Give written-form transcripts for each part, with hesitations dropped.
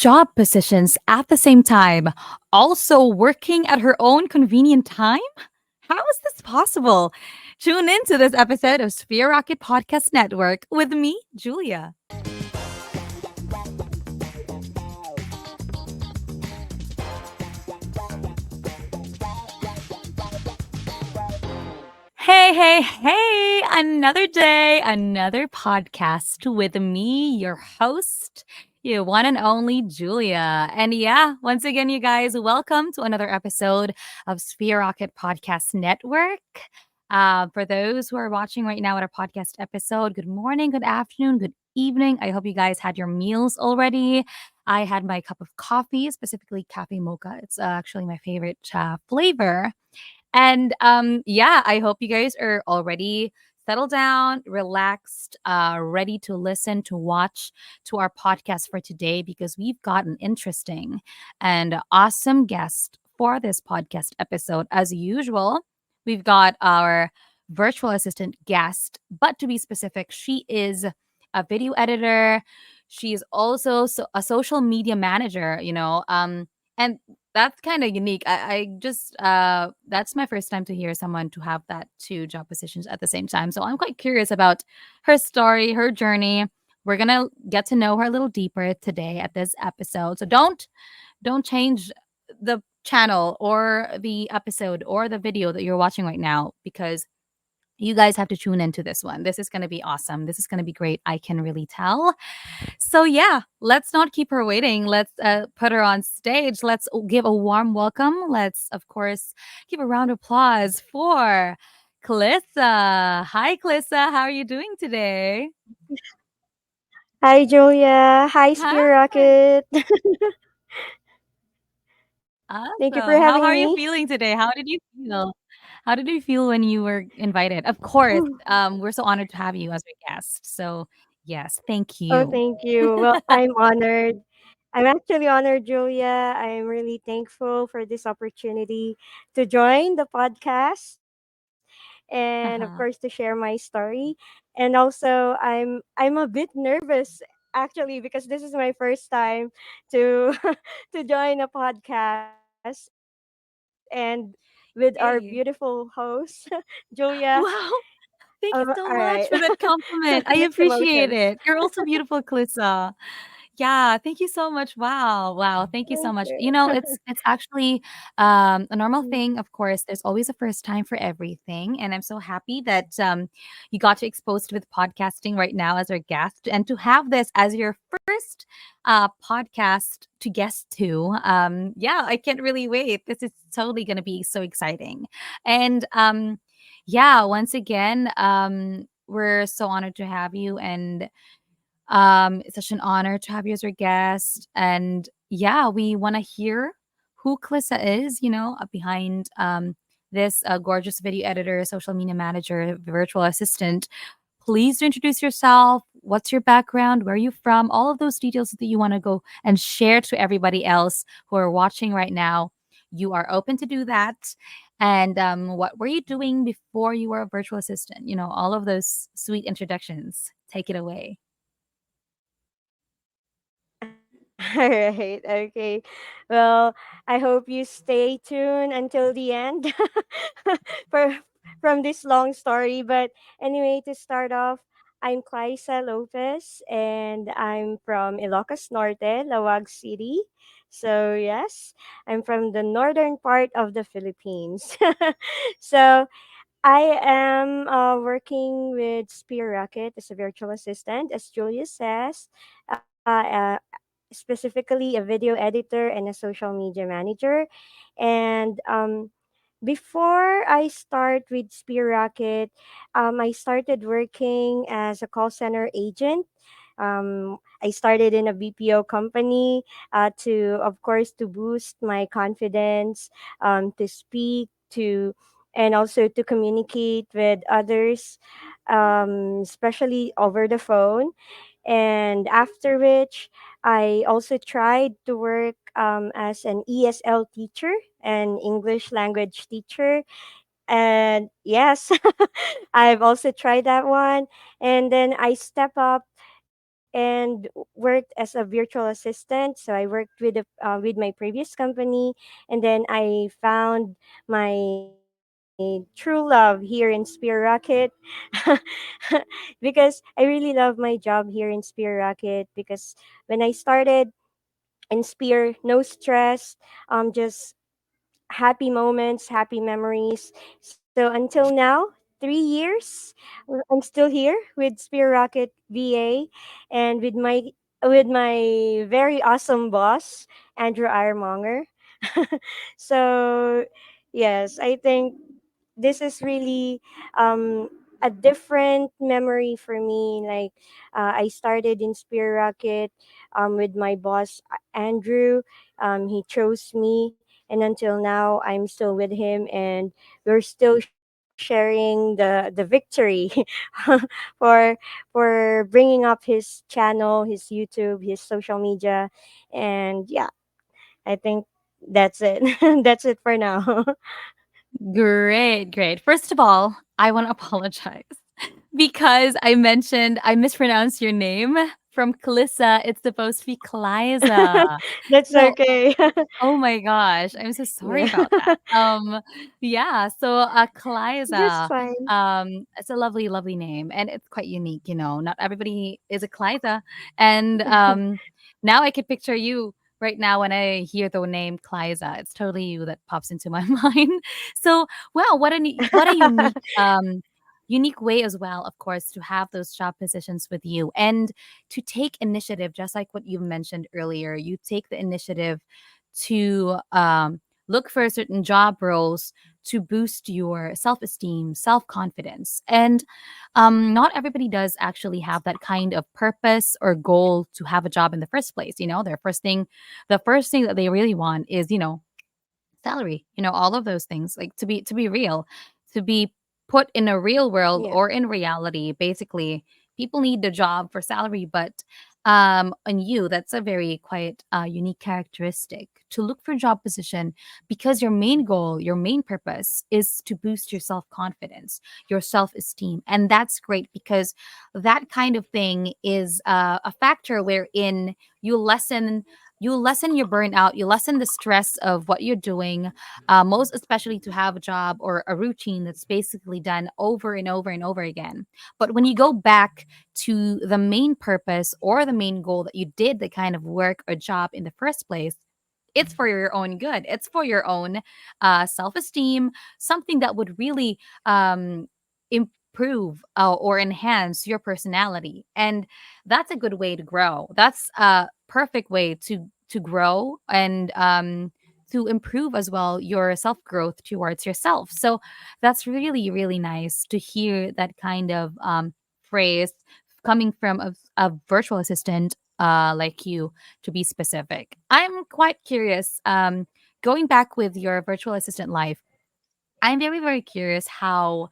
job positions at the same time, also working at her own convenient time? How is this possible? Tune in to this episode of Sphere Rocket Podcast Network with me, Julia. Hey, hey, hey, another day, another podcast with me, your host, your one and only Julia. And yeah, once again, you guys, welcome to another episode of Sphere Rocket Podcast Network. For those who are watching right now at our podcast episode, good morning, good afternoon, good evening. I hope you guys had your meals already. I had my cup of coffee, specifically cafe mocha. It's actually my favorite flavor. And yeah, I hope you guys are already settled down, relaxed, ready to listen, to watch to our podcast for today because we've got an interesting and awesome guest for this podcast episode. As usual, we've got our virtual assistant guest, but to be specific, she is a video editor. She's also a social media manager, and that's kind of unique. I just that's my first time to hear someone to have that two job positions at the same time. So I'm quite curious about her story, her journey. We're gonna get to know her a little deeper today at this episode. So don't change the channel or the episode or the video that you're watching right now because you guys have to tune into this one. This is going to be awesome. This is going to be great. I can really tell. So, yeah, let's not keep her waiting. Let's put her on stage. Let's give a warm welcome. Let's, of course, give a round of applause for Clisa. Hi, Clisa. How are you doing today? Hi, Julia. Hi, Spear Hi. Rocket. Thank you for Awesome. How having are you me. feeling today? How did you feel? How did you feel when you were invited? Of course, we're so honored to have you as a guest. So, yes, thank Oh, you. thank you. Well, I'm honored. I'm actually honored, Julia. I'm really thankful for this opportunity to join the podcast and, of course, to Uh-huh. share my story. And also, I'm a bit nervous actually because this is my first time to to join a podcast and with our beautiful host, Hey. Julia. Wow. Thank All you right. so much for that compliment. Mixed I appreciate emotions. it. You're also beautiful, Kalissa. Yeah, thank you so much. Wow. Wow. Thank you so Thank much. you. It's actually a normal thing. Of course, there's always a first time for everything. And I'm so happy that you got to exposed with podcasting right now as our guest and to have this as your first podcast to guest to. Yeah, I can't really wait. This is totally gonna be so exciting. And yeah, once again, we're so honored to have you and it's such an honor to have you as our guest. And yeah, we want to hear who Clissa is, behind this gorgeous video editor, social media manager, virtual assistant. Please do introduce yourself. What's your background? Where are you from? All of those details that you want to go and share to everybody else who are watching right now. You are open to do that. And what were you doing before you were a virtual assistant? All of those sweet introductions. Take it away. All right. Okay. Well, I hope you stay tuned until the end for from this long story. But anyway, to start off, I'm Clisa Lopez and I'm from Ilocos Norte, Lawag City. So yes, I'm from the northern part of the Philippines. So I am working with Spear Rocket as a virtual assistant, as Julia says, specifically a video editor and a social media manager. And before I start with Spear Rocket, I started working as a call center agent. I started in a BPO company of course, to boost my confidence, to speak, to and also to communicate with others, especially over the phone. And after which, I also tried to work as an ESL teacher, an English language teacher. And yes, I've also tried that one. And then I step up and worked as a virtual assistant. So I worked with my previous company, and then I found my true love here in Spear Rocket, because I really love my job here in Spear Rocket. Because when I started in Spear, no stress, just happy moments, happy memories. So until now, 3 years, I'm still here with Spear Rocket VA, and with my very awesome boss, Andrew Ironmonger. So yes, I think this is really a different memory for me. Like, I started in Spear Rocket with my boss Andrew. He chose me, and until now, I'm still with him, and we're still sharing the victory for bringing up his channel, his YouTube, his social media, and yeah, I think that's it. That's it for now. Great, great. First of all, I want to apologize because I mispronounced your name from Clisa. It's supposed to be Cliza. That's So okay. oh my gosh, I'm so sorry Yeah. about that. Yeah, so, Just Kliza, fine. it's a lovely, lovely name, and it's quite unique, not everybody is a Kliza, and, now I can picture you right now when I hear the name Kliza. It's totally you that pops into my mind. So, wow, what a unique way as well, of course, to have those job positions with you and to take initiative, just like what you mentioned earlier. You take the initiative to look for certain job roles to boost your self-esteem, self-confidence. And not everybody does actually have that kind of purpose or goal to have a job in the first place. The first thing that they really want is, salary, all of those things, like, to be real, to be put in a real world Yeah. or in reality. Basically, people need the job for salary, but on you, that's a very quite unique characteristic to look for job position, because your main goal, your main purpose is to boost your self-confidence, your self-esteem. And that's great, because that kind of thing is a factor wherein you lessen you lessen your burnout, you lessen the stress of what you're doing, most especially to have a job or a routine that's basically done over and over and over again. But when you go back to the main purpose or the main goal that you did the kind of work or job in the first place, it's for your own good. It's for your own self esteem, something that would really improve or enhance your personality. And that's a good way to grow. That's a perfect way to grow and to improve as well your self growth towards yourself. So that's really, really nice to hear that kind of phrase coming from a virtual assistant like you, to be specific. I'm quite curious. Going back with your virtual assistant life, I'm very, very curious how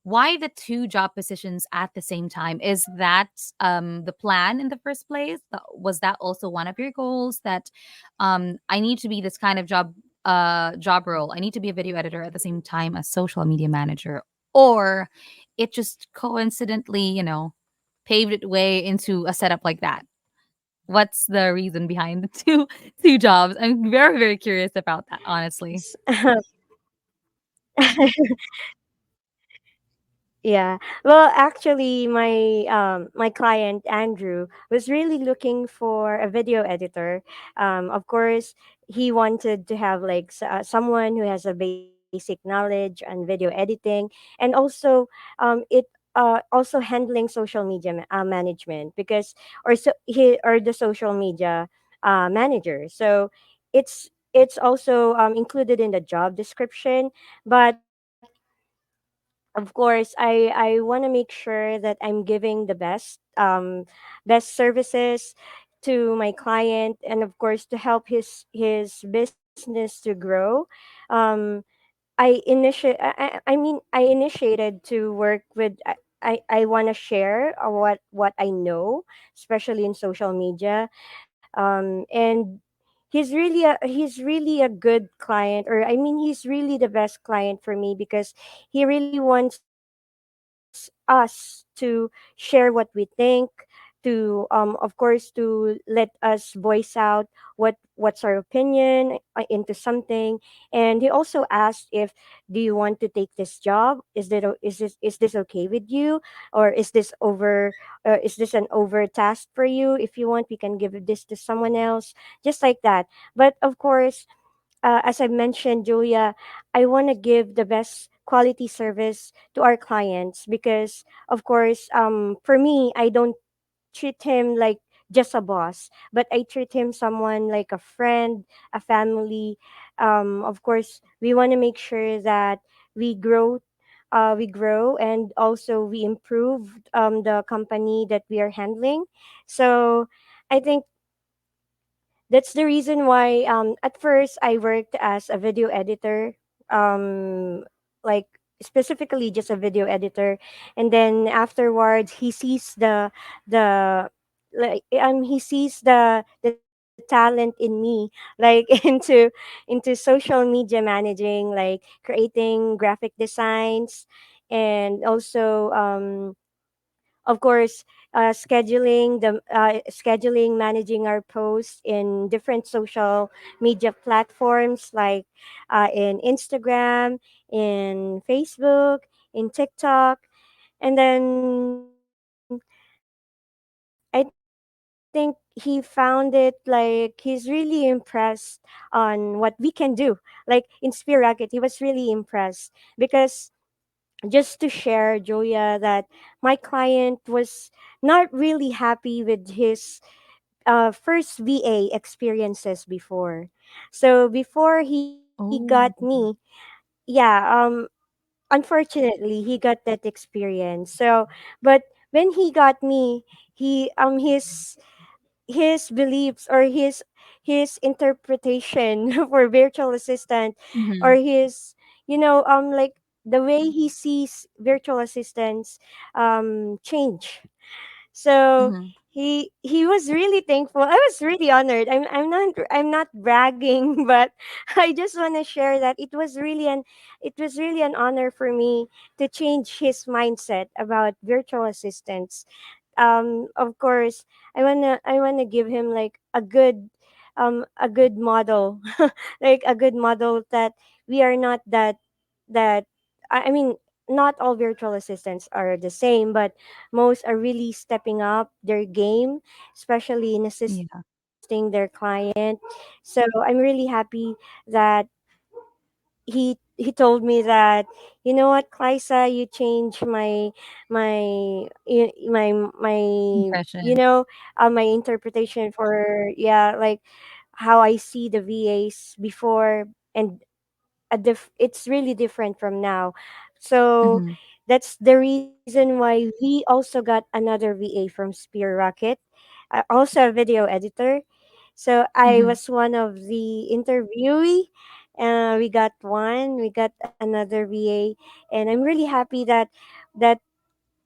why the two job positions at the same time? Is that the plan in the first place? Was that also one of your goals that I need to be this kind of job role? I need to be a video editor at the same time as social media manager, or it just coincidentally, paved its way into a setup like that? What's the reason behind the two jobs? I'm very, very curious about that, honestly. S- Yeah. Well, actually, my client Andrew was really looking for a video editor. Of course, he wanted to have like someone who has a basic knowledge on video editing, and also also handling social media management, because or the social media manager. So it's also included in the job description, but of course I want to make sure that I'm giving the best services to my client, and of course to help his business to grow. um I initiated to work with I want to share what I know, especially in social media. And he's really a good client, or I mean, he's really the best client for me, because he really wants us to share what we think, to to of course to let us voice out what's our opinion into something. And he also asked if, do you want to take this job, is this okay with you, or is this an over task for you? If you want, we can give this to someone else, just like that. But of course, as I mentioned, Julia, I want to give the best quality service to our clients, because, of course, for me, I don't treat him like just a boss, but I treat him someone like a friend, a family. Of course, we want to make sure that we grow. We grow, and also we improve the company that we are handling. So I think that's the reason why at first I worked as a video editor, um like specifically just a video editor. And then afterwards he sees the he sees the talent in me, like into social media managing, like creating graphic designs, and also of course, scheduling, managing our posts in different social media platforms, like in Instagram, in Facebook, in TikTok. And then I think he found it like he's really impressed on what we can do. Like in Spear Racket, he was really impressed because, just to share, Julia, that my client was not really happy with his first VA experiences before. So before he got me, Oh. yeah, unfortunately, he got that experience. So, but when he got me, he his beliefs, or his interpretation for virtual assistant, or Mhm. his, like the way he sees virtual assistants change. So Mhm. he was really thankful. I was really honored. I'm not bragging, but I just want to share that it was really an honor for me to change his mindset about virtual assistants. Of course, I wanna give him like a good model, like a good model, that we are not that I mean, not all virtual assistants are the same, but most are really stepping up their game, especially in Yeah. assisting their client. So I'm really happy that he told me that, you know what, Clisa, you changed my Impression. my interpretation for, yeah, like how I see the VAs before, and it's really different from now. So Mhm. that's the reason why we also got another VA from Spear Rocket, also a video editor. So I Mhm. was one of the interviewee. We got another VA, and I'm really happy that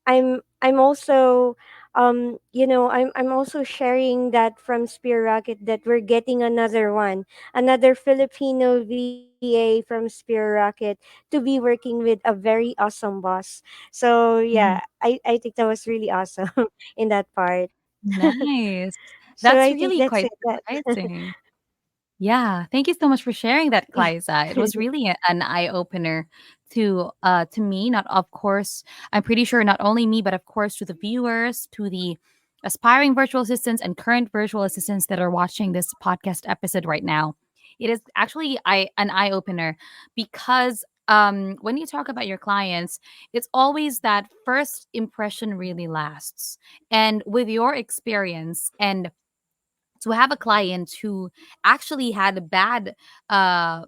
I'm also I'm also sharing that from Spear Rocket, that we're getting another one, another Filipino VA from Spear Rocket, to be working with a very awesome boss. So yeah, Mhm. I think that was really awesome in that part. Nice. So That's I think really that's quite it. surprising. Yeah, thank you so much for sharing that, Kaisa. It was really an eye opener to me. Not of course, I'm pretty sure not only me, but of course to the viewers, to the aspiring virtual assistants and current virtual assistants that are watching this podcast episode right now. It is actually an eye opener because when you talk about your clients, it's always that first impression really lasts. And with your experience and to have a client who actually had a bad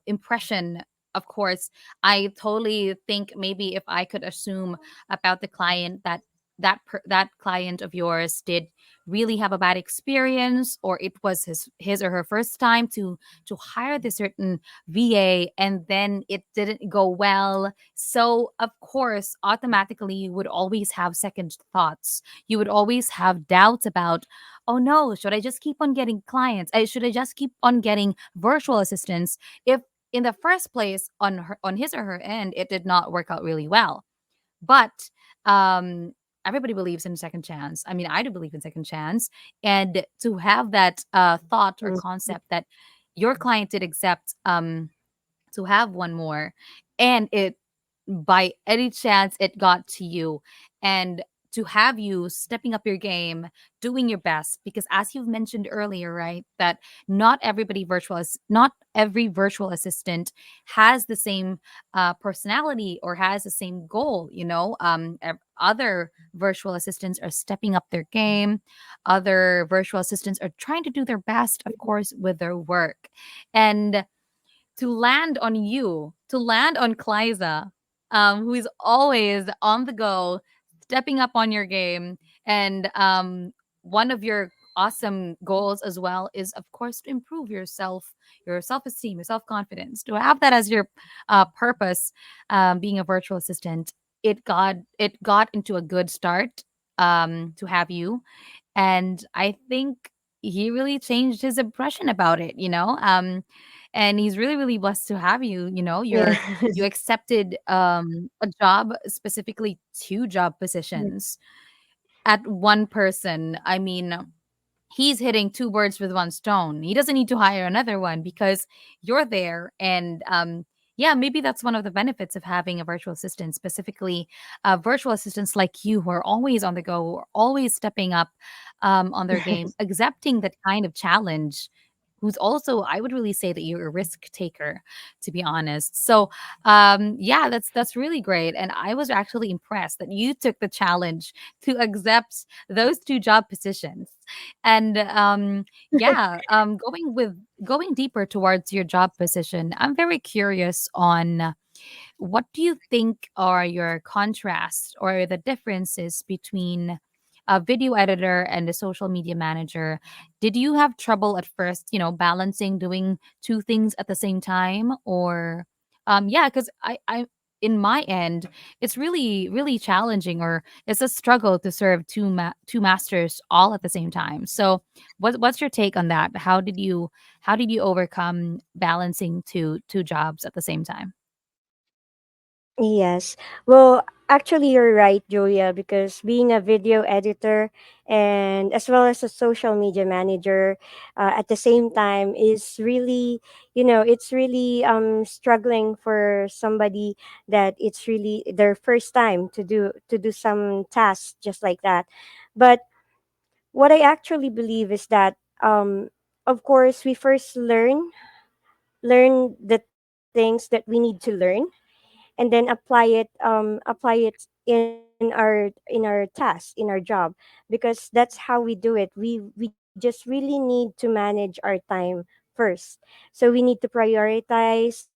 impression, of course I totally think maybe if I could assume about the client that that client of yours did really have a bad experience, or it was his or her first time to hire this certain VA and then it didn't go well. So of course automatically you would always have second thoughts, you would always have doubts about, oh no, should I just keep on getting clients? Should I just keep on getting virtual assistants if in the first place on his or her end it did not work out really well? But um everybody believes in second chance. I mean, I do believe in second chance. And to have that thought or Mhm. concept that your client did accept to have one more, and it, by any chance, it got to you, and to have you stepping up your game, doing your best, because as you've mentioned earlier, right, that not every virtual assistant has the same personality or has the same goal, other virtual assistants are stepping up their game. Other virtual assistants are trying to do their best, of course, with their work. And to land on Clisa, who is always on the go, stepping up on your game. And one of your awesome goals as well is, of course, to improve your self esteem, your self confidence. To have that as your purpose, being a virtual assistant, it got into a good start to have you, and I think he really changed his impression about it, and he's really, really blessed to have you. You Yes. accepted a job, specifically two job positions at one person. I mean, he's hitting two birds with one stone. He doesn't need to hire another one because you're there. And yeah, maybe that's one of the benefits of having a virtual assistant, specifically virtual assistants like you, who are always on the go, who are always stepping up on their game, Yes. accepting that kind of challenge. Who's also, I would really say that you're a risk taker, to be honest. So, yeah, that's really great, and I was actually impressed that you took the challenge to accept those two job positions. And yeah, going deeper towards your job position, I'm very curious on what do you think are your contrasts or the differences between a video editor and a social media manager? Did you have trouble at first, balancing doing two things at the same time? Or yeah, because I in my end, it's really, really challenging, or it's a struggle to serve two masters all at the same time. So what's your take on that? How did you overcome balancing two jobs at the same time? Yes. Well, actually, you're right, Julia, because being a video editor and as well as a social media manager at the same time is really, it's really struggling for somebody that it's really their first time to do some tasks just like that. But what I actually believe is that, of course, we first learn the things that we need to learn, and then apply it in our task, in our job, because that's how we do it. We just really need to manage our time first. So we need to prioritize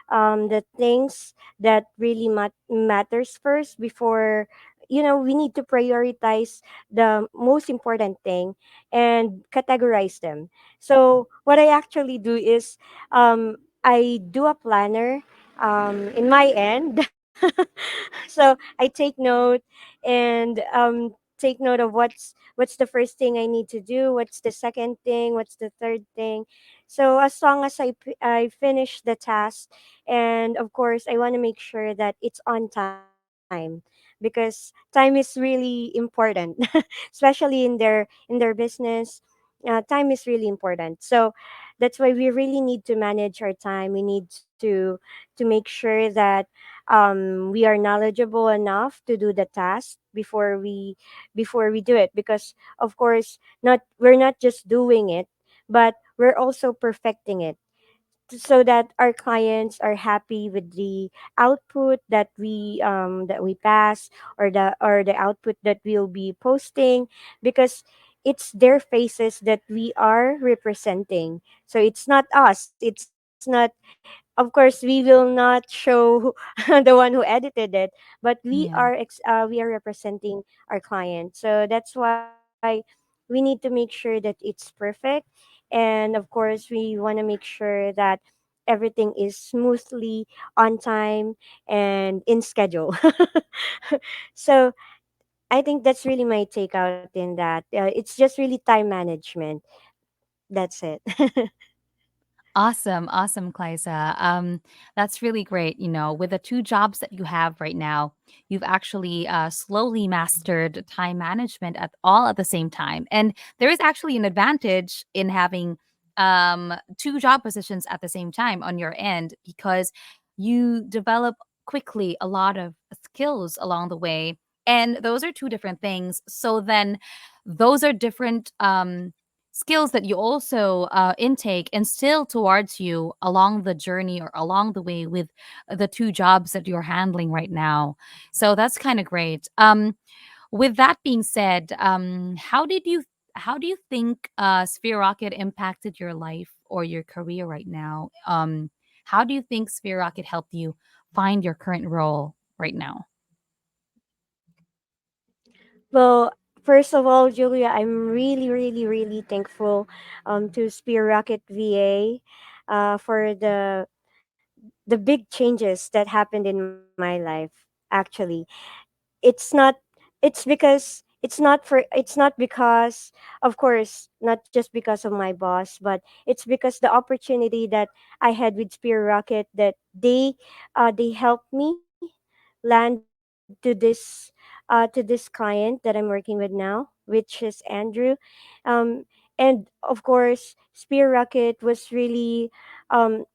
the things that really matters first before, we need to prioritize the most important thing and categorize them. So what I actually do is, I do a planner in my end. So I take note and take note of what's the first thing I need to do, what's the second thing, what's the third thing. So as long as I finish the task, and of course I want to make sure that it's on time, because time is really important, especially in their business. Time is really important. So that's why we really need to manage our time. We need to make sure that we are knowledgeable enough to do the task before we do it, because of course not we're not just doing it, but we're also perfecting it, so that our clients are happy with the output that we pass, or the output that we'll be posting, because it's their faces that we are representing. So it's not us, it's not, of course we will not show the one who edited it, but Yeah. we are representing our client. So that's why we need to make sure that it's perfect. And of course we want to make sure that everything is smoothly on time and in schedule. So I think that's really my take out in that. It's just really time management. That's it. Awesome, awesome, Klisa. That's really great. With the two jobs that you have right now, you've actually slowly mastered time management at the same time. And there is actually an advantage in having two job positions at the same time on your end because you develop quickly a lot of skills along the way. And those are two different things. So then those are different skills that you also intake and still towards you along the journey or along the way with the two jobs that you're handling right now. So that's kind of great. With that being said, how do you think Sphere Rocket impacted your life or your career right now? How do you think Sphere Rocket helped you find your current role right now? Well, first of all, Julia, I'm really, really, really thankful to Spear Rocket VA for the big changes that happened in my life. Actually, it's not. It's not because, of course, not just because of my boss, but it's because the opportunity that I had with Spear Rocket, that they helped me land to this client that I'm working with now, which is Andrew. And of course, Spear Rocket was really um,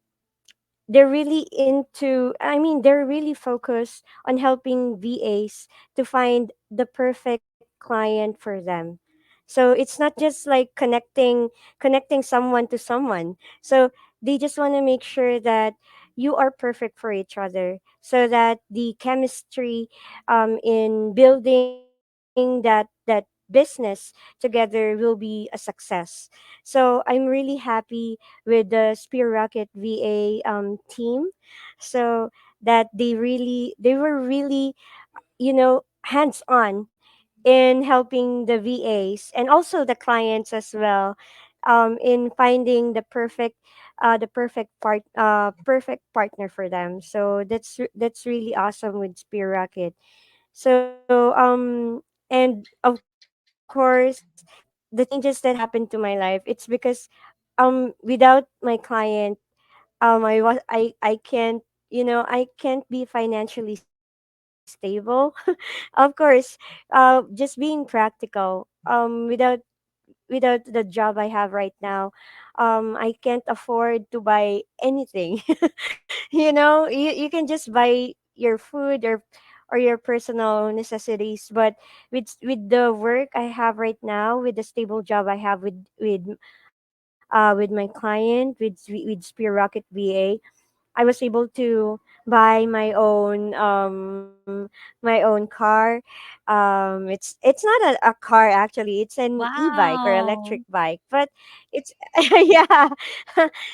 they're really into I mean they're really focused on helping VAs to find the perfect client for them. So it's not just like connecting someone to someone. So they just want to make sure that you are perfect for each other, so that the chemistry in building that business together will be a success. So I'm really happy with the Spear Rocket VA team, so that they were really, hands on in helping the VAs and also the clients as well, in finding perfect partner for them. So that's really awesome with Spear Rocket. So and of course, the changes that happened to my life, it's because without my client, I can't, I can't be financially stable. Of course, just being practical, without the job I have right now, I can't afford to buy anything. You can just buy your food or your personal necessities, but with the work I have right now, with the stable job I have with my client, with Spear Rocket VA, I was able to buy my own car. It's not a car, actually. It's an e-bike or electric Wow. bike, but it's yeah.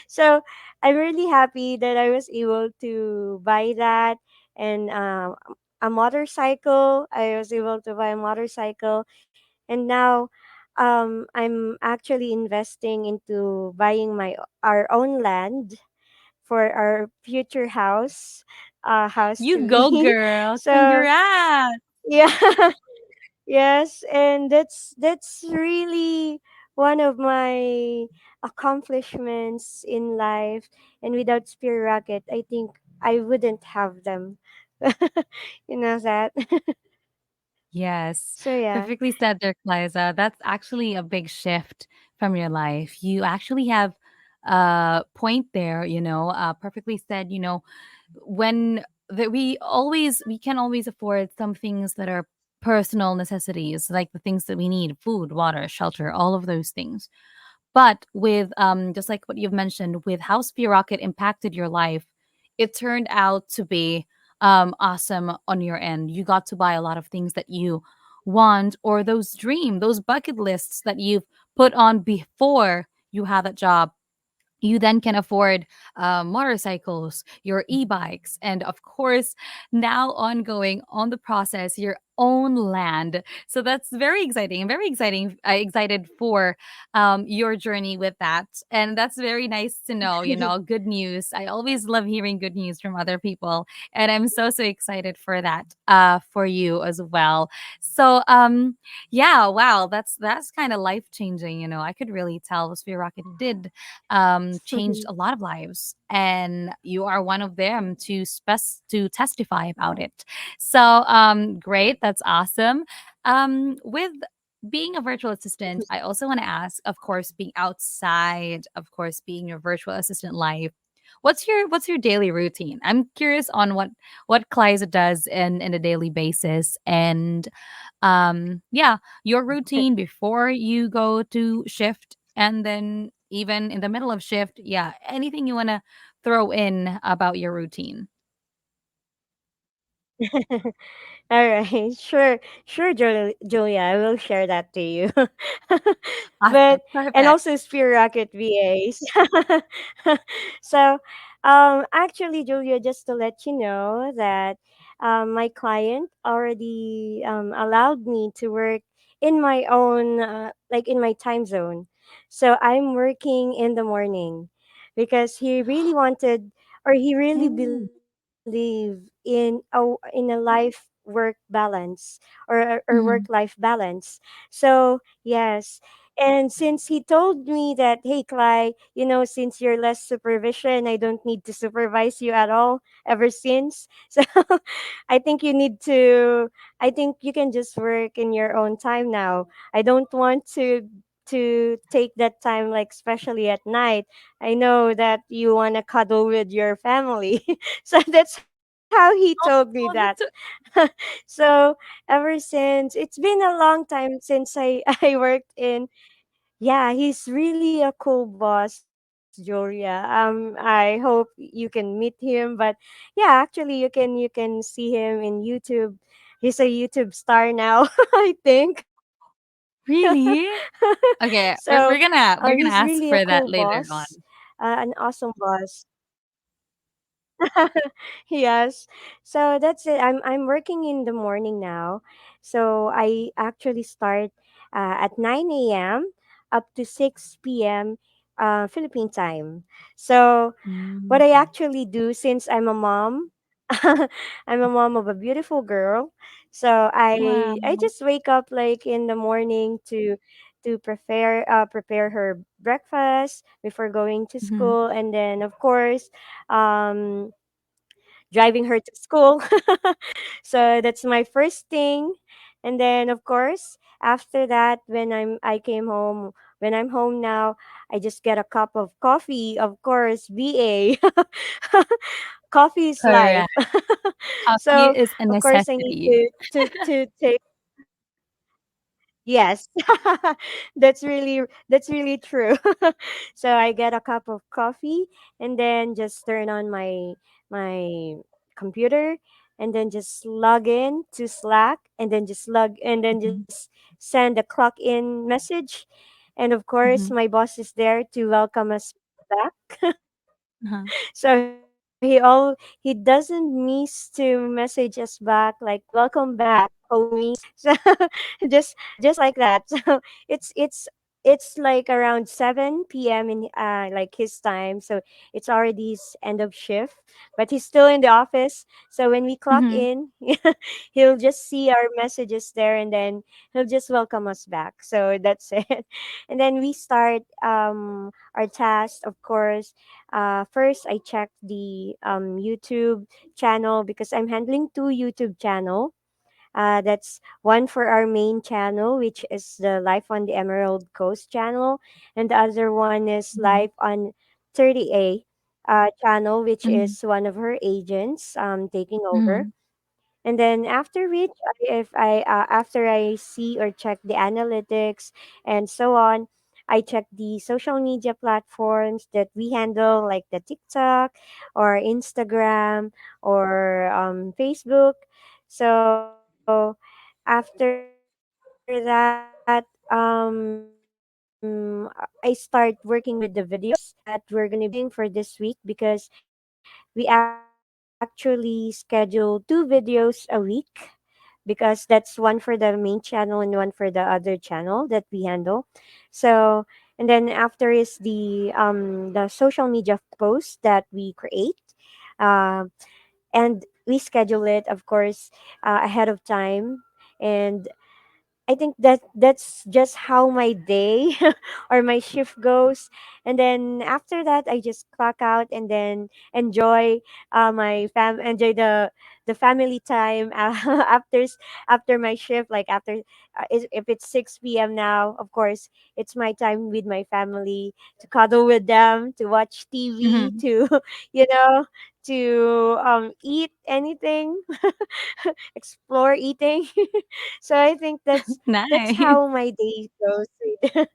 So I'm really happy that I was able to buy that, and a motorcycle. I was able to buy a motorcycle, and now I'm actually investing into buying my our own land for our future house to You go, me. girl. So Congrats. yeah, yes, and that's really one of my accomplishments in life. And without Spear Rocket, I think I wouldn't have them. You know that. Yes, So yeah. perfectly said there, Liza. That's actually a big shift from your life. You actually have a point there, perfectly said, when that we can always afford some things that are personal necessities, like the things that we need, food, water, shelter, all of those things. But with just like what you've mentioned, with how Spear Rocket impacted your life, it turned out to be awesome on your end. You got to buy a lot of things that you want, or those bucket lists that you've put on before you had that job. You then can afford motorcycles, your e-bikes, and of course, now ongoing on the process, you're own land. So that's very exciting. I'm very exciting. Excited for your journey with that, and that's very nice to know. You know, good news. I always love hearing good news from other people, and I'm so excited for that for you as well. So yeah, wow, that's kind of life changing. You know, I could really tell Sphere Rocket did changed a lot of lives, and you are one of them to to testify about it. So great, that's awesome. With being a virtual assistant, I also want to ask, of course, being outside, of course, being your virtual assistant life. What's your daily routine? I'm curious on what Clisa does in a daily basis, and yeah, your routine before you go to shift, and then even in the middle of shift. Yeah, anything you want to throw in about your routine. All right, sure, Julia, I will share that to you. Awesome, But and perfect. also Spear Rocket VAs. So, actually, Julia, just to let you know that my client already allowed me to work in my own, like in my time zone. So I'm working in the morning because he really wanted, or he really Oh. believe in a life work balance, or work Mhm. life balance. So yes, and since he told me that, hey Cly, since you're less supervision, I don't need to supervise you at all ever since. So I think you need to, I think you can just work in your own time now. I don't want to take that time, like especially at night. I know that you want to cuddle with your family. So that's how he told me that. Oh, that's So ever since, it's been a long time since I worked in. Yeah, he's really a cool boss, Julia. I hope you can meet him. But yeah, actually, you can see him in YouTube. He's a YouTube star now, I think. really okay. So We're he's gonna really ask a for cool that later boss, on. an awesome boss. Yes. So that's it. I'm working in the morning now. So I actually start at 9 a.m. up to 6 p.m. Philippine time. So what I Mm. actually do, since I'm a mom, I'm a mom of a beautiful girl. So Wow. I just wake up like in the morning to prepare her breakfast before going to Mhm. school, and then of course um driving her to school. So that's my first thing. And then of course, after that, I came home, when I'm home now, I just get a cup of coffee, of course, BA. Coffee is life. Correct. Coffee So is a of course I need necessity. to take. Yes. That's really true. So I get a cup of coffee, and then just turn on my computer, and then just log in to Slack, and then Mhm. just send a clock in message. And of course Mhm. my boss is there to welcome us back. Uh-huh. So he doesn't miss to message us back like, welcome back, homies. So just like that. So it's like around 7 p.m. in like his time. So it's already his end of shift, but he's still in the office. So when we clock Mhm. in, he'll just see our messages there, and then he'll just welcome us back. So that's it. And then we start our task, of course. First, I checked the YouTube channel because I'm handling two YouTube channel. That's one for our main channel, which is the Life on the Emerald Coast channel, and the other one is Mhm. Life on 30A channel, which Mhm. is one of her agents taking over. Mhm. And then after which, if I after I see or check the analytics and so on, I check the social media platforms that we handle, like the TikTok or Instagram or Facebook. So after that, I start working with the videos that we're gonna be posting for this week, because we actually schedule two videos a week because that's one for the main channel and one for the other channel that we handle. So, and then after is the social media posts that we create. Um, and we schedule it, of course, ahead of time. And I think that that's just how my day or my shift goes. And then after that, I just clock out and then enjoy enjoy the family time after my shift. Like after if it's 6 p.m. now, of course, it's my time with my family to cuddle with them, to watch TV, Mhm. to you know, to eat anything, explore eating. So I think that's Nice. how my day goes with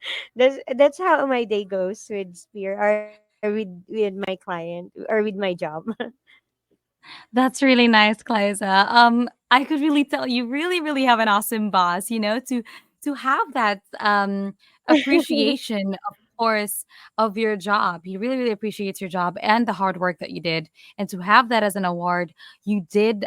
that's how my day goes with Spear or with my client or with my job. That's really nice, Kliza. I could really tell you really, really have an awesome boss, to have that appreciation, of course, of your job. He really, really appreciates your job and the hard work that you did. And to have that as an award, you did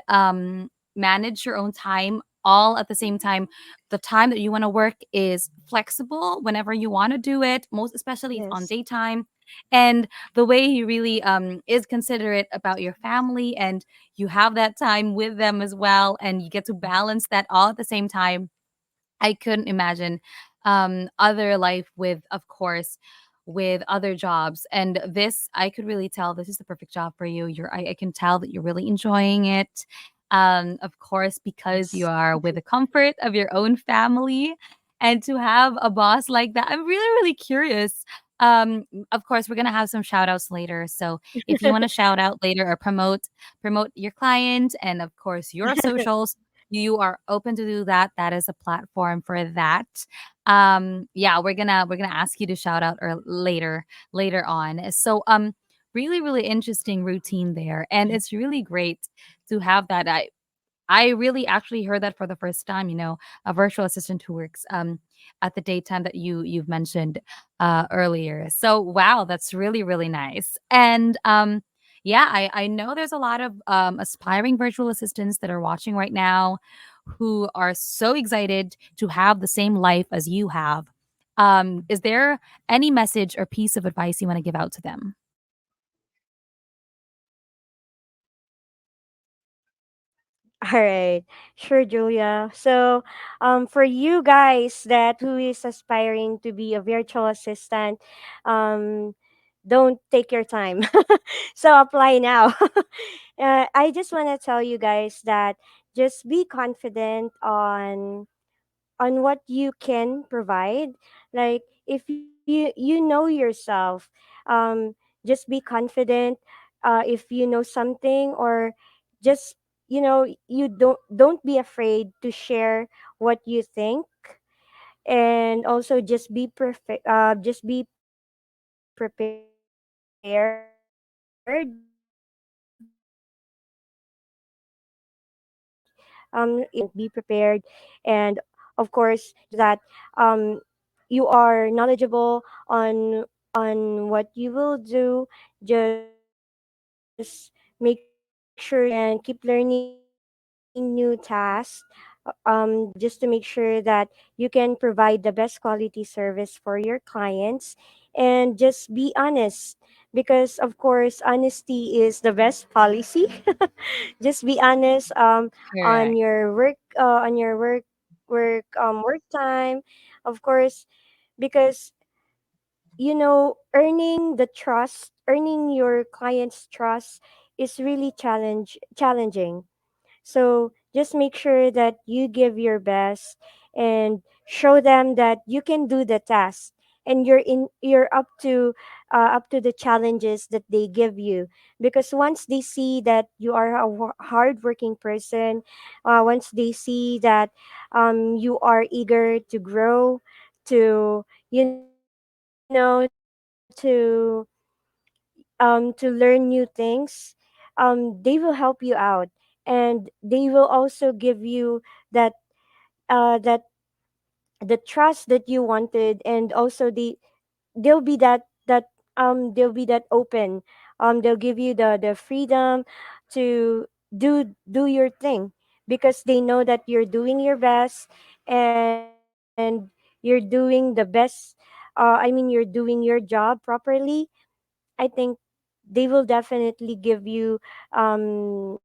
manage your own time all at the same time. The time that you want to work is flexible whenever you want to do it, most especially on Yes. daytime. And the way he really is considerate about your family, and you have that time with them as well, and you get to balance that all at the same time. I couldn't imagine other life with, of course, with other jobs. And this, I could really tell this is the perfect job for you. I can tell that you're really enjoying it. Of course, because you Yes. are with the comfort of your own family, and to have a boss like that. I'm really, really curious. Of course, we're gonna have some shout outs later. So if you want to shout out later or promote your client and of course your socials, you are open to do that. That is a platform for that. Yeah, we're gonna ask you to shout out or later on. So really, really interesting routine there, and it's really great to have that. I really actually heard that for the first time, a virtual assistant who works at the daytime that you've mentioned earlier. So wow, that's really, really nice. And yeah, I know there's a lot of aspiring virtual assistants that are watching right now who are so excited to have the same life as you have. Is there any message or piece of advice you want to give out to them? All right. Sure, Julia. So, for you guys that who is aspiring to be a virtual assistant, um, don't take your time. So apply now. I just want to tell you guys that just be confident on what you can provide. Like if you know yourself, just be confident. If you know something, or just you don't be afraid to share what you think. And also just be perfect. Just be prepared. Just be prepared and of course just make sure that you are knowledgeable on what you will do. Just make sure that you can keep learning new tasks, just to make sure that you can provide the best quality service for your clients. And just be honest, because of course honesty is the best policy. Just be honest on Correct. your work time, of course, because earning your client's trust is really challenging. So just make sure that you give your best and show them that you can do the task, and you're up to the challenges that they give you. Because once they see that you are a hardworking person, once they see that you are eager to grow, to to learn new things, they will help you out, and they will also give you that that the trust that you wanted. And also they'll be they'll be that open. They'll give you the freedom to do your thing, because they know that you're doing your best, and you're doing the best. I mean, you're doing your job properly. I think they will definitely give you, um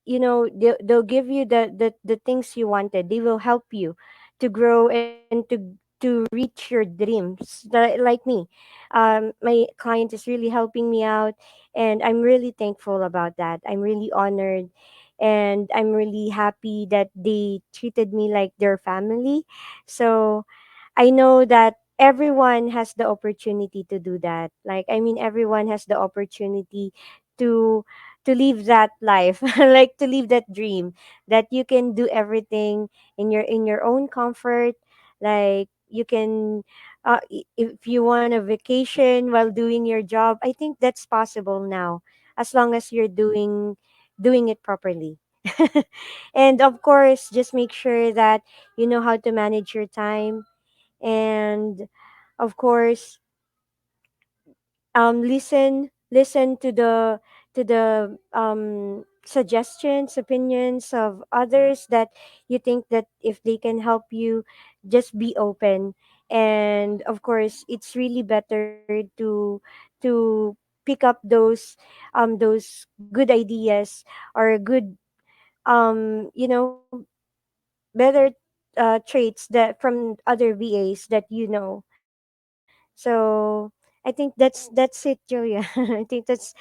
they'll give you the things you wanted. They will help you to grow and to reach your dreams, like me. My client is really helping me out, and I'm really thankful about that. I'm really honored, and I'm really happy that they treated me like their family. So I know that everyone has the opportunity to do that. Like, I mean, everyone has the opportunity to live that life, like to live that dream, that you can do everything in your own comfort. Like, you can, if you want a vacation while doing your job, I think that's possible now, as long as you're doing it properly. And of course, just make sure that you know how to manage your time. And of course, listen to the suggestions, opinions of others, that you think that if they can help you, just be open. And of course, it's really better to pick up those good ideas, or good, better traits that from other VAs that you know. So I think that's it, Julia. I think that's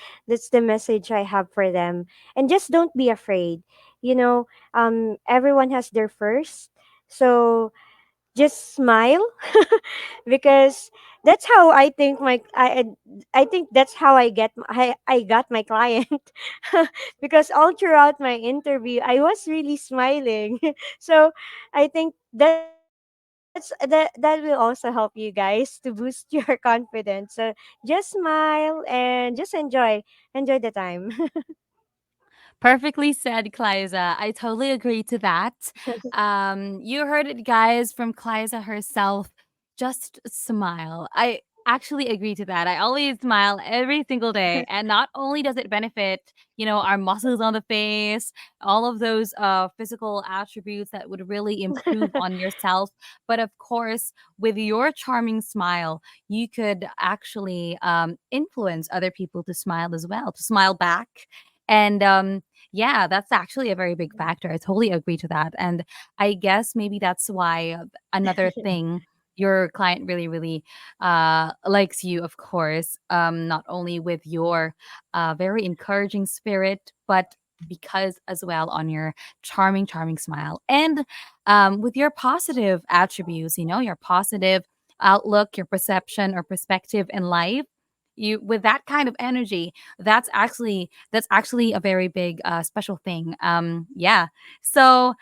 the message I have for them. And just don't be afraid. Everyone has their first. So just smile, because that's how I think I think that's how I got my client. Because all throughout my interview I was really smiling. So I think that will also help you guys to boost your confidence. So just smile and just enjoy the time. Perfectly said, Clisa. I totally agree to that. You heard it, guys, from Clisa herself. Just smile. I actually agree to that. I always smile every single day. And not only does it benefit, our muscles on the face, all of those physical attributes that would really improve on yourself, but of course, with your charming smile, you could actually influence other people to smile as well, to smile back. And yeah, that's actually a very big factor. I totally agree to that. And I guess maybe that's why another thing your client really, really likes you, of course, not only with your very encouraging spirit, but because as well on your charming, charming smile and with your positive attributes, your positive outlook, your perception or perspective in life. You with that kind of energy, that's actually a very big special thing. Yeah. So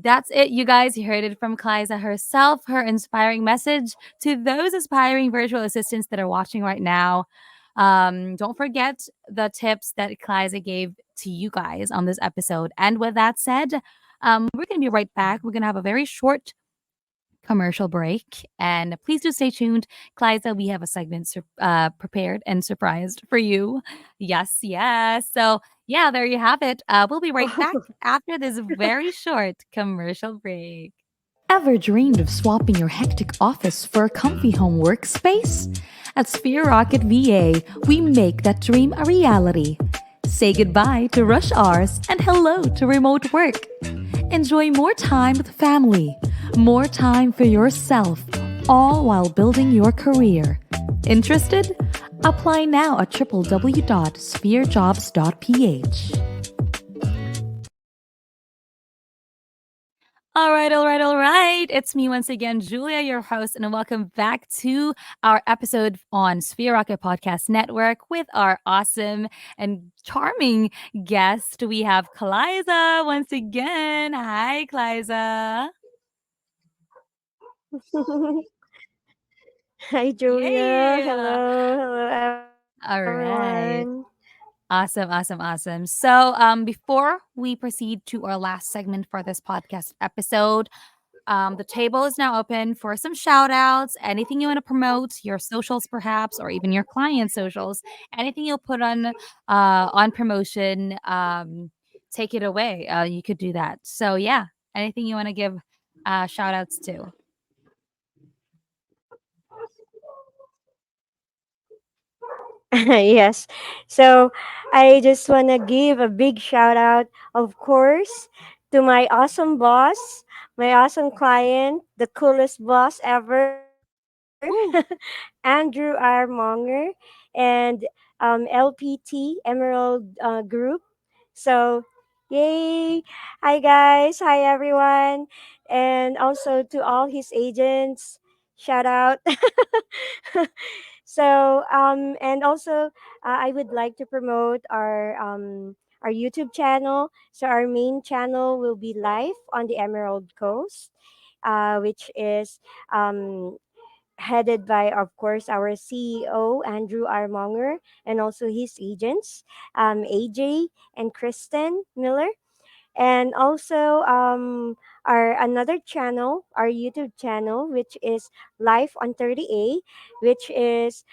that's it, you guys. You heard it from Kliza herself, her inspiring message to those aspiring virtual assistants that are watching right now. Don't forget the tips that Kliza gave to you guys on this episode. And with that said, we're going to be right back. We're going to have a very short commercial break. And please do stay tuned. Kliza, we have a segment prepared and surprised for you. Yes, yes. So, yeah, there you have it. We'll be right back after this very short commercial break. Ever dreamed of swapping your hectic office for a comfy home workspace? At Sphere Rocket VA, we make that dream a reality. Say goodbye to rush hours and hello to remote work. Enjoy more time with family, more time for yourself, all while building your career. Interested? Apply now at www.spherejobs.ph. All right, all right, all right. It's me once again, Julia, your host, and welcome back to our episode on Sphere Rocket Podcast Network with our awesome and charming guest. We have Kliza once again. Hi, Kliza. Hi, Julia. Yeah. Hello All everyone. right. Awesome, awesome, awesome. So, before we proceed to our last segment for this podcast episode, the table is now open for some shout outs. Anything you want to promote, your socials perhaps, or even your client socials, anything you'll put on promotion take it away. You could do that. So yeah, anything you want to give shout outs to? Yes. So I just want to give a big shout out, of course, to my awesome boss, my awesome client, the coolest boss ever, Woo! Andrew R. Monger, and LPT, Emerald Group. So, yay! Hi, guys. Hi, everyone. And also to all his agents, shout out. So, and also, I would like to promote our YouTube channel. So, our main channel will be live on the Emerald Coast, which is headed by, of course, our CEO, Andrew R. Monger, and also his agents, AJ and Kristen Miller. And also our another channel, our YouTube channel, which is Life on 30A, which is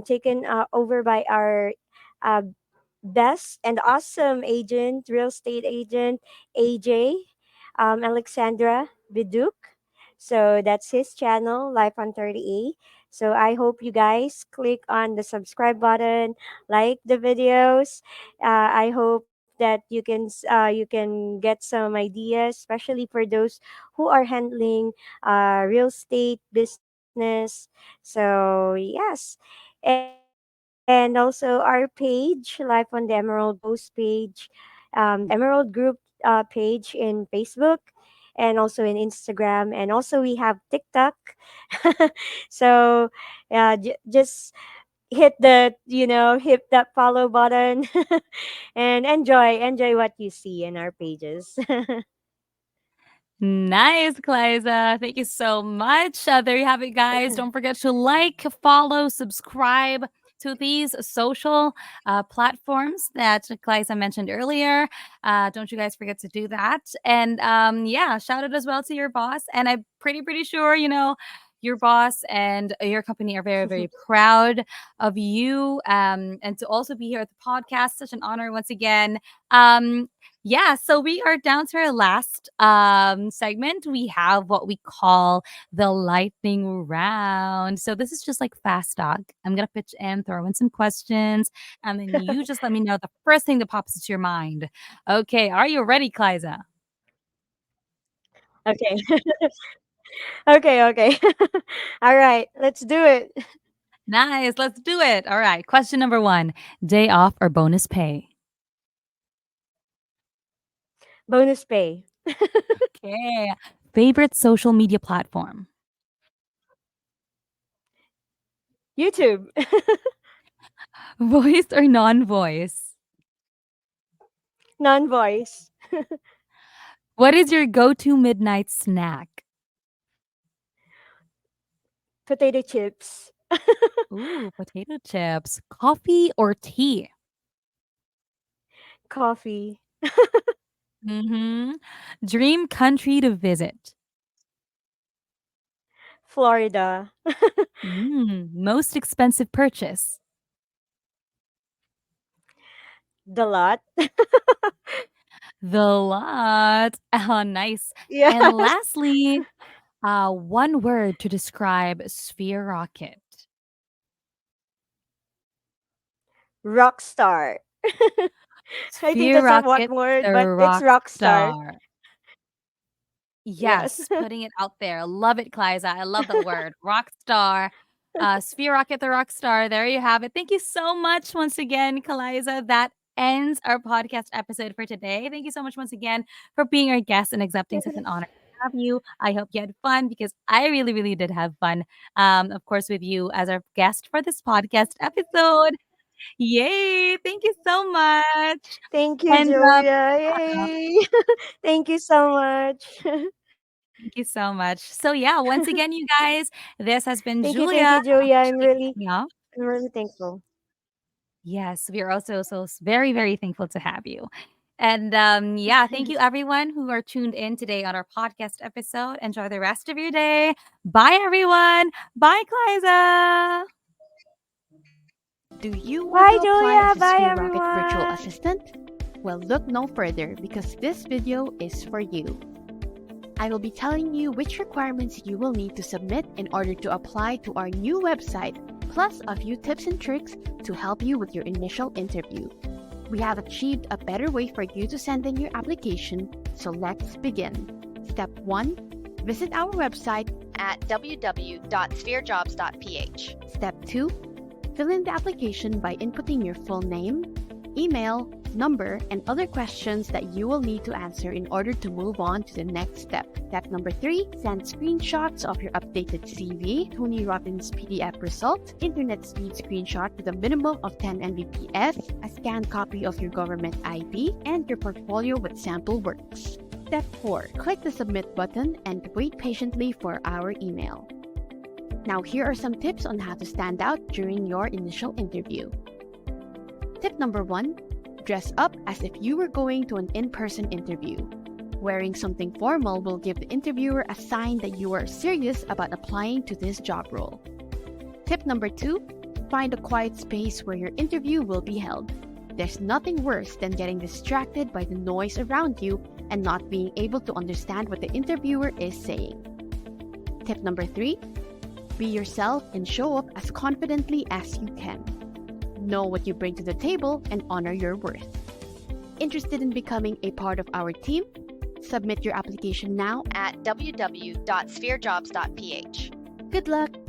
taken over by our uh, best and awesome agent, real estate agent, AJ, Alexandra Biduk. So that's his channel, Life on 30A. So I hope you guys click on the subscribe button, like the videos. I hope that you can get some ideas, especially for those who are handling real estate business. So yes, and also our page, Life on the Emerald Coast page, the Emerald Group page in Facebook, and also in Instagram, and also we have TikTok. So just hit the hit that follow button and enjoy what you see in our pages. Nice, Kliza. Thank you so much. There you have it, guys. Don't forget to like, follow, subscribe to these social platforms that Kliza mentioned earlier. Don't you guys forget to do that. And yeah, shout out as well to your boss. And I'm pretty sure, your boss and your company are very proud of you, and to also be here at the podcast. Such an honor once again. Yeah, so we are down to our last segment. We have what we call the lightning round. So this is just like fast talk. I'm gonna pitch in, throw in some questions, and then you just let me know the first thing that pops into your mind. Okay, are you ready, Kliza? Okay. Okay. All right, let's do it. Nice, let's do it. All right, question number one: day off or bonus pay? Bonus pay. Okay, favorite social media platform? YouTube. Voice or non-voice? Non-voice. What is your go-to midnight snack? Potato chips. Ooh, potato chips. Coffee or tea? Coffee. Mhm. Dream country to visit? Florida. Most expensive purchase? The lot. The lot. Oh, nice. And Yes. lastly, one word to describe Sphere Rocket. Rock star. I think Sphere that's a what Rocket, word, the but it's rock rock star. star. Yes. Yes, putting it out there. Love it, Kliza. I love that word. Rock star. Sphere Rocket the Rock Star. There you have it. Thank you so much once again, Kaliza. That ends our podcast episode for today. Thank you so much once again for being our guest and accepting such an honor to have you. I hope you had fun because I really did have fun. Of course, with you as our guest for this podcast episode. Yay! Thank you so much. Thank you, And Julia. uh, Yay. Thank you so much. thank you so much. So yeah, once again, you guys, this has been Thank Julia you, Julia. officially signing off. I'm really thankful. Yes, we are also very thankful to have you. And yeah, thank you everyone who are tuned in today on our podcast episode. Enjoy the rest of your day. Bye everyone. Bye, Kliza. Do you want Bye, to apply Julia. as a Bye, Sphere Rocket virtual everyone. assistant? Well, look no further because this video is for you. I will be telling you which requirements you will need to submit in order to apply to our new website, plus a few tips and tricks to help you with your initial interview. We have achieved a better way for you to send in your application, so let's begin. Step 1. Visit our website at www.spherejobs.ph. Step 2. Fill in the application by inputting your full name, email, number, and other questions that you will need to answer in order to move on to the next step. Step number 3. Send screenshots of your updated CV, Tony Robbins PDF result, internet speed screenshot with a minimum of 10 Mbps, a scanned copy of your government ID, and your portfolio with sample works. Step 4. Click the submit button and wait patiently for our email. Now here are some tips on how to stand out during your initial interview. Tip number 1. Dress up as if you were going to an in-person interview. Wearing something formal will give the interviewer a sign that you are serious about applying to this job role. Tip number 2. Find a quiet space where your interview will be held. There's nothing worse than getting distracted by the noise around you and not being able to understand what the interviewer is saying. Tip number 3. Be yourself and show up as confidently as you can. Know what you bring to the table and honor your worth. Interested in becoming a part of our team? Submit your application now at www.spherejobs.ph. Good luck!